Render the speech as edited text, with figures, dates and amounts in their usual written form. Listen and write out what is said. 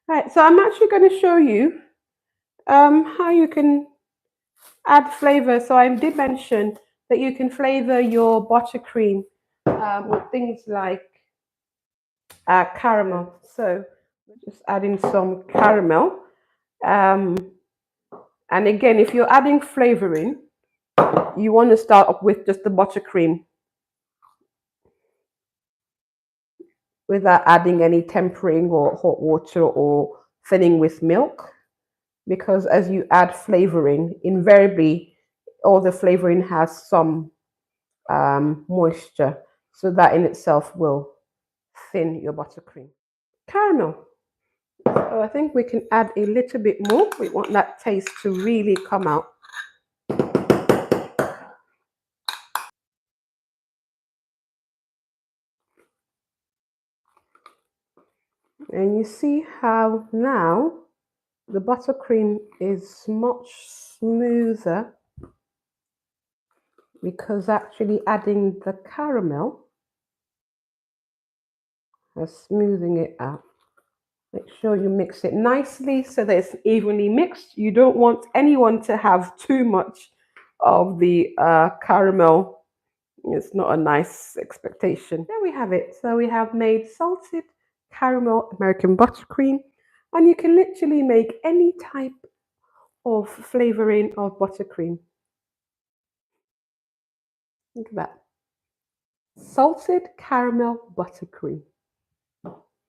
Right, so I'm actually going to show you how you can add flavor. So I did mention that you can flavor your buttercream with things like caramel. So we're just adding some caramel. Um, and again, if you're adding flavoring, you want to start up with just the buttercream without adding any tempering or hot water or thinning with milk. Because as you add flavoring, invariably all the flavoring has some moisture, so that in itself will thin your buttercream. Caramel. So I think we can add a little bit more. We want that taste to really come out. And you see how now the buttercream is much smoother because actually adding the caramel is smoothing it out. Make sure you mix it nicely so that it's evenly mixed. You don't want anyone to have too much of the caramel. It's not a nice expectation. There we have it. So we have made salted caramel American buttercream, and you can literally make any type of flavoring of buttercream. Look at that. Salted caramel buttercream.